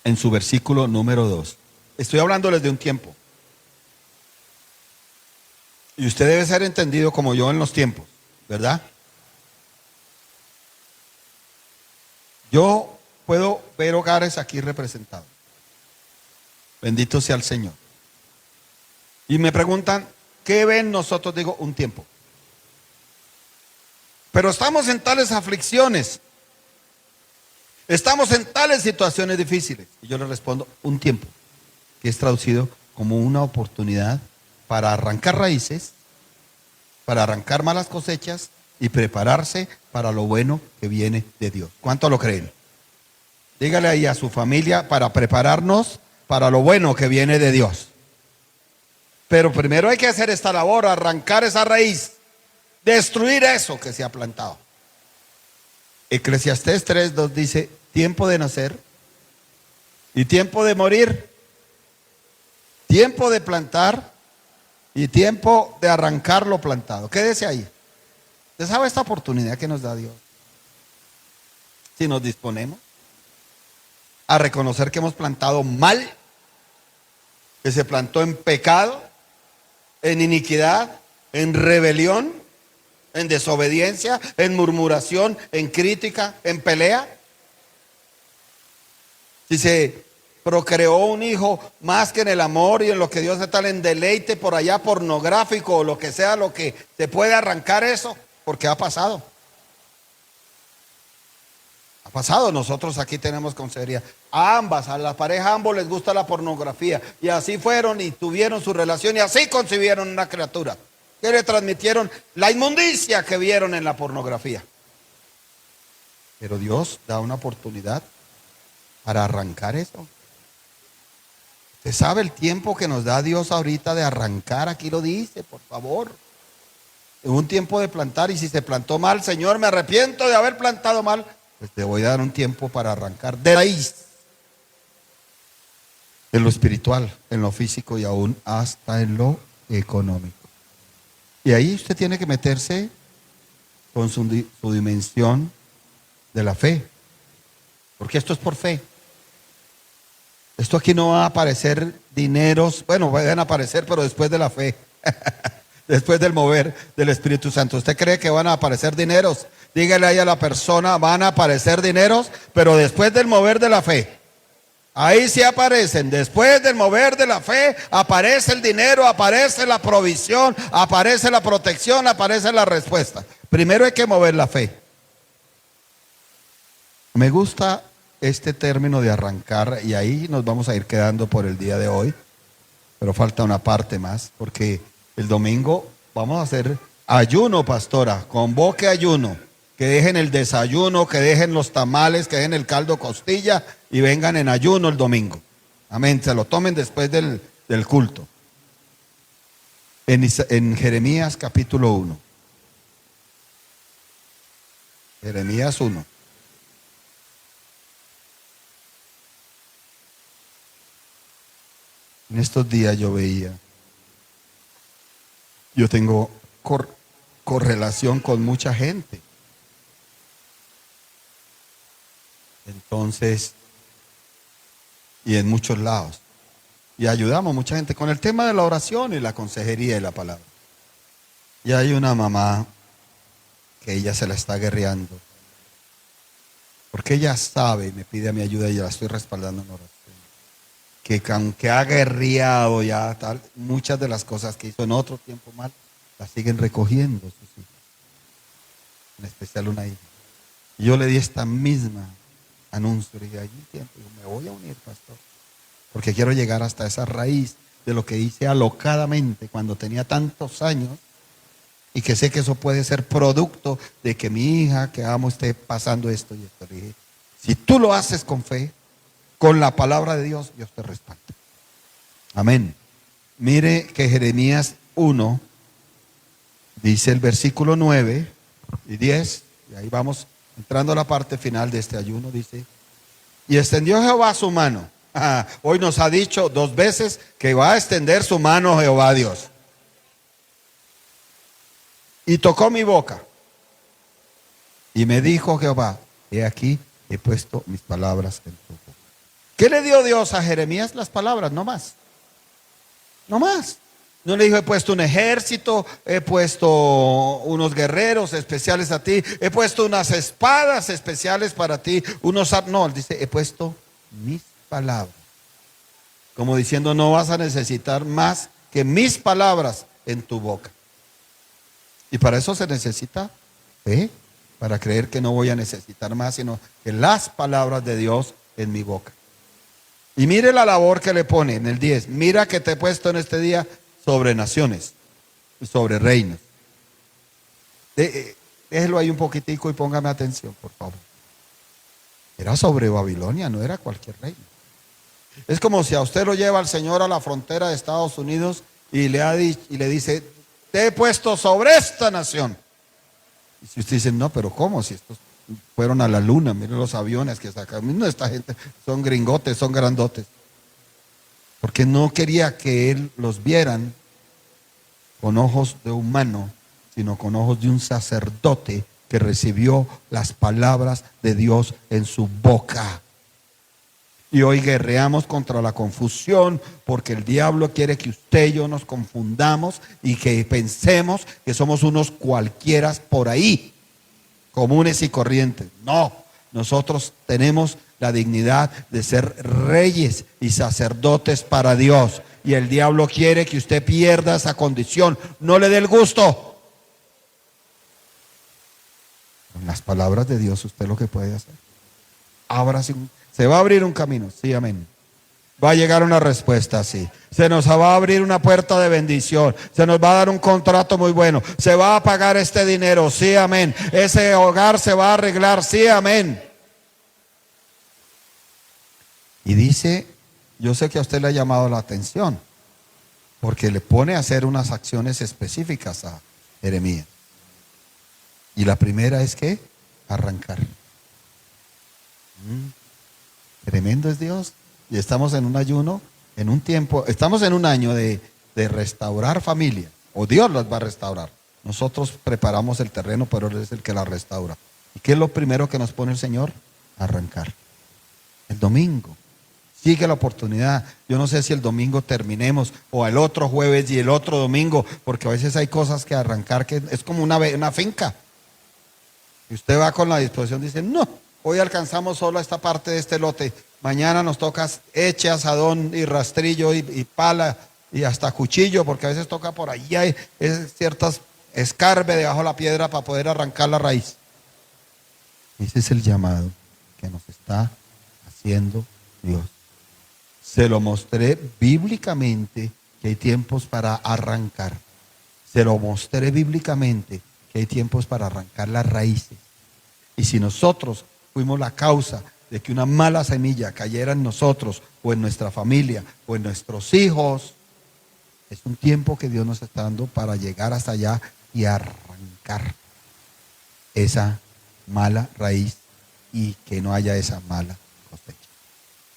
En su versículo número 2. Estoy hablándoles de un tiempo. Y usted debe ser entendido como yo en los tiempos, ¿verdad? Yo puedo ver hogares aquí representados. Bendito sea el Señor. Y me preguntan, ¿qué ven nosotros? Digo, un tiempo. Pero estamos en tales aflicciones, estamos en tales situaciones difíciles. Y yo le respondo, un tiempo, que es traducido como una oportunidad para arrancar raíces, para arrancar malas cosechas y prepararse para lo bueno que viene de Dios. ¿Cuánto lo creen? Dígale ahí a su familia, para prepararnos para lo bueno que viene de Dios. Pero primero hay que hacer esta labor, arrancar esa raíz, destruir eso que se ha plantado. Eclesiastés 3:2 dice, tiempo de nacer y tiempo de morir, tiempo de plantar y tiempo de arrancar lo plantado. Quédese ahí. ¿Usted sabe esta oportunidad que nos da Dios? Si nos disponemos a reconocer que hemos plantado mal, que se plantó en pecado, en iniquidad, en rebelión, en desobediencia, en murmuración, en crítica, en pelea. Si se procreó un hijo más que en el amor y en lo que Dios está en deleite por allá pornográfico o lo que sea, lo que se puede arrancar eso, porque ha pasado. Ha pasado, nosotros aquí tenemos consejería. A la pareja ambos les gusta la pornografía. Y así fueron y tuvieron su relación y así concibieron una criatura. Que le transmitieron la inmundicia que vieron en la pornografía. Pero Dios da una oportunidad para arrancar eso. ¿Usted sabe el tiempo que nos da Dios ahorita de arrancar? Aquí lo dice, por favor. Es un tiempo de plantar y si se plantó mal, Señor, me arrepiento de haber plantado mal. Pues te voy a dar un tiempo para arrancar de raíz, en lo espiritual, en lo físico y aún hasta en lo económico. Y ahí usted tiene que meterse con su dimensión de la fe, porque esto es por fe. Esto aquí no va a aparecer dineros, bueno, van a aparecer, pero después de la fe, después del mover del Espíritu Santo. ¿Usted cree que van a aparecer dineros? Dígale ahí a la persona, van a aparecer dineros, pero después del mover de la fe. Ahí sí aparecen, después del mover de la fe, aparece el dinero, aparece la provisión, aparece la protección, aparece la respuesta. Primero hay que mover la fe. Me gusta este término de arrancar y ahí nos vamos a ir quedando por el día de hoy, pero falta una parte más, porque el domingo vamos a hacer ayuno, pastora, convoque ayuno. Que dejen el desayuno, que dejen los tamales, que dejen el caldo costilla y vengan en ayuno el domingo. Amén, se lo tomen después del culto. En Jeremías capítulo 1. Jeremías 1. En estos días yo veía, yo tengo correlación con mucha gente. Entonces, y en muchos lados. Y ayudamos a mucha gente con el tema de la oración y la consejería y la palabra. Y hay una mamá que ella se la está guerreando. Porque ella sabe, me pide a mi ayuda y yo la estoy respaldando en oración. Que aunque ha guerreado ya tal, muchas de las cosas que hizo en otro tiempo mal, las siguen recogiendo sus hijos. En especial una hija. Y yo le di esta misma anuncio, le dije, hay un tiempo, yo me voy a unir, pastor, porque quiero llegar hasta esa raíz de lo que hice alocadamente cuando tenía tantos años y que sé que eso puede ser producto de que mi hija que amo esté pasando esto y esto. Le dije, si tú lo haces con fe, con la palabra de Dios, Dios te respalda. Amén. Mire que Jeremías 1 dice el versículo 9 y 10, y ahí vamos entrando a la parte final de este ayuno, dice, y extendió Jehová su mano. Hoy nos ha dicho 2 veces que va a extender su mano Jehová Dios. Y tocó mi boca. Y me dijo Jehová, he aquí, he puesto mis palabras en tu boca. ¿Qué le dio Dios a Jeremías? Las palabras, no más. No más. No le dijo, he puesto un ejército, he puesto unos guerreros especiales a ti, he puesto unas espadas especiales para ti, no, él dice, he puesto mis palabras. Como diciendo, no vas a necesitar más que mis palabras en tu boca. Y para eso se necesita fe, para creer que no voy a necesitar más, sino que las palabras de Dios en mi boca. Y mire la labor que le pone en el 10. Mira que te he puesto en este día sobre naciones y sobre reinos. Déjelo ahí un poquitico y póngame atención, por favor. Era sobre Babilonia, no era cualquier reino. Es como si a usted lo lleva el Señor a la frontera de Estados Unidos y le dice, te he puesto sobre esta nación. Y si usted dice, no, pero ¿cómo? Si estos fueron a la luna, miren los aviones que sacan. No, esta gente son gringotes, son grandotes. Porque no quería que él los vieran con ojos de humano, sino con ojos de un sacerdote que recibió las palabras de Dios en su boca. Y hoy guerreamos contra la confusión, porque el diablo quiere que usted y yo nos confundamos y que pensemos que somos unos cualquieras por ahí, comunes y corrientes. No, nosotros tenemos la dignidad de ser reyes y sacerdotes para Dios. Y el diablo quiere que usted pierda esa condición. No le dé el gusto. Con las palabras de Dios usted lo que puede hacer. Se va a abrir un camino, sí, amén. Va a llegar una respuesta, sí. Se nos va a abrir una puerta de bendición. Se nos va a dar un contrato muy bueno. Se va a pagar este dinero, sí, amén. Ese hogar se va a arreglar, sí, amén. Y dice, yo sé que a usted le ha llamado la atención, porque le pone a hacer unas acciones específicas a Jeremías. Y la primera es que arrancar. Tremendo es Dios. Y estamos en un ayuno, en un tiempo, estamos en un año de restaurar familia. O Dios las va a restaurar. Nosotros preparamos el terreno, pero Él es el que la restaura. ¿Y qué es lo primero que nos pone el Señor? Arrancar. El domingo. Sigue la oportunidad. Yo no sé si el domingo terminemos o el otro jueves y el otro domingo, porque a veces hay cosas que arrancar que es como una finca. Y usted va con la disposición, dice, no, hoy alcanzamos solo esta parte de este lote. Mañana nos toca eche, asadón y rastrillo y pala y hasta cuchillo, porque a veces toca por ahí, hay ciertas escarbe debajo de la piedra para poder arrancar la raíz. Ese es el llamado que nos está haciendo Dios. Se lo mostré bíblicamente que hay tiempos para arrancar. Se lo mostré bíblicamente que hay tiempos para arrancar las raíces. Y si nosotros fuimos la causa de que una mala semilla cayera en nosotros o en nuestra familia o en nuestros hijos, es un tiempo que Dios nos está dando para llegar hasta allá y arrancar esa mala raíz y que no haya esa mala cosecha.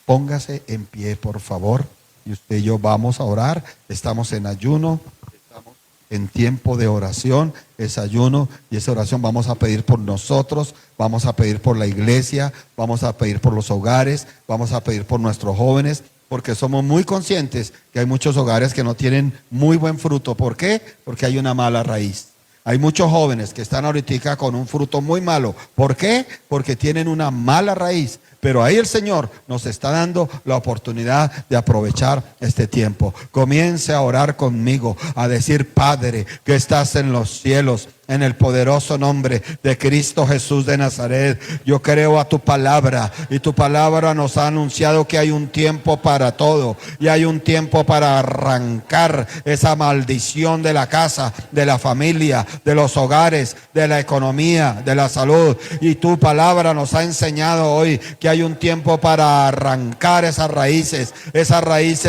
Póngase en pie, por favor, y usted y yo vamos a orar. Estamos en ayuno, estamos en tiempo de oración. Es ayuno y esa oración vamos a pedir por nosotros, vamos a pedir por la iglesia, vamos a pedir por los hogares, vamos a pedir por nuestros jóvenes, porque somos muy conscientes que hay muchos hogares que no tienen muy buen fruto. ¿Por qué? Porque hay una mala raíz. Hay muchos jóvenes que están ahorita con un fruto muy malo. ¿Por qué? Porque tienen una mala raíz. Pero ahí el Señor nos está dando la oportunidad de aprovechar este tiempo. Comience a orar conmigo, a decir: Padre, que estás en los cielos, en el poderoso nombre de Cristo Jesús de Nazaret, yo creo a tu palabra, y tu palabra nos ha anunciado que hay un tiempo para todo, y hay un tiempo para arrancar esa maldición de la casa, de la familia, de los hogares, de la economía, de la salud. Y tu palabra nos ha enseñado hoy que hay un tiempo para arrancar esas raíces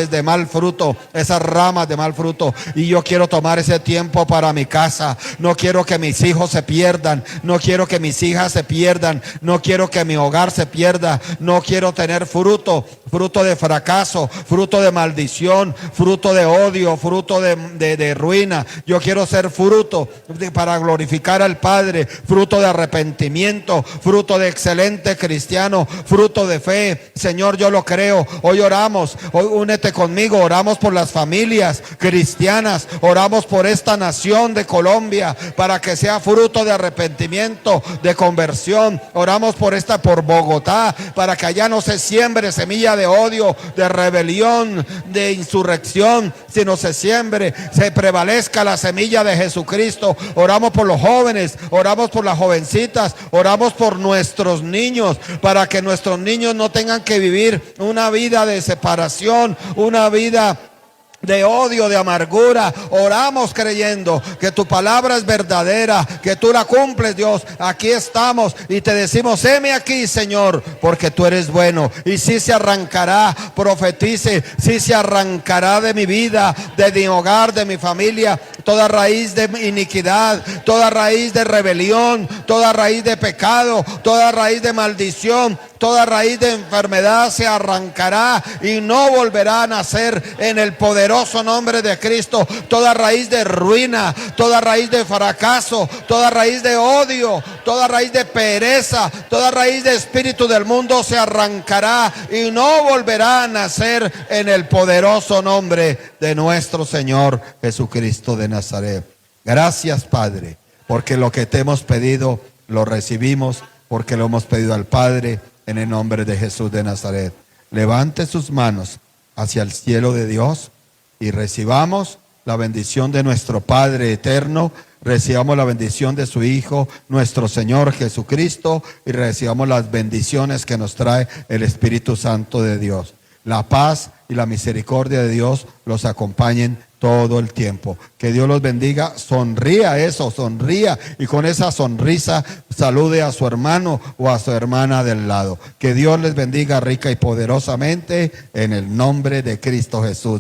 de mal fruto, esas ramas de mal fruto. Y yo quiero tomar ese tiempo para mi casa. No quiero que mis hijos se pierdan, no quiero que mis hijas se pierdan, no quiero que mi hogar se pierda, no quiero tener fruto de fracaso, fruto de maldición, fruto de odio, fruto de ruina. Yo quiero ser fruto para glorificar al Padre, fruto de arrepentimiento, fruto de excelente cristiano, fruto de fe. Señor, yo lo creo. Hoy oramos, hoy únete conmigo, oramos por las familias cristianas, oramos por esta nación de Colombia, para para que sea fruto de arrepentimiento, de conversión. Oramos por Bogotá, para que allá no se siembre semilla de odio, de rebelión, de insurrección, sino se prevalezca la semilla de Jesucristo. Oramos por los jóvenes, oramos por las jovencitas, oramos por nuestros niños, para que nuestros niños no tengan que vivir una vida de separación, una vida de odio, de amargura. Oramos creyendo que tu palabra es verdadera, que tú la cumples, Dios. Aquí estamos y te decimos: heme aquí, Señor, porque tú eres bueno. Y si se arrancará, profetice, si se arrancará de mi vida, de mi hogar, de mi familia, toda raíz de iniquidad, toda raíz de rebelión, toda raíz de pecado, toda raíz de maldición, toda raíz de enfermedad se arrancará y no volverá a nacer en el poderoso nombre de Cristo. Toda raíz de ruina, toda raíz de fracaso, toda raíz de odio, toda raíz de pereza, toda raíz de espíritu del mundo se arrancará y no volverá a nacer en el poderoso nombre de nuestro Señor Jesucristo de Nazaret. Gracias, Padre, porque lo que te hemos pedido lo recibimos, porque lo hemos pedido al Padre, en el nombre de Jesús de Nazaret. Levante sus manos hacia el cielo de Dios y recibamos la bendición de nuestro Padre eterno, recibamos la bendición de su Hijo, nuestro Señor Jesucristo, y recibamos las bendiciones que nos trae el Espíritu Santo de Dios. La paz y la misericordia de Dios los acompañen todo el tiempo. Que Dios los bendiga. Sonría sonría, y con esa sonrisa salude a su hermano o a su hermana del lado. Que Dios les bendiga rica y poderosamente en el nombre de Cristo Jesús.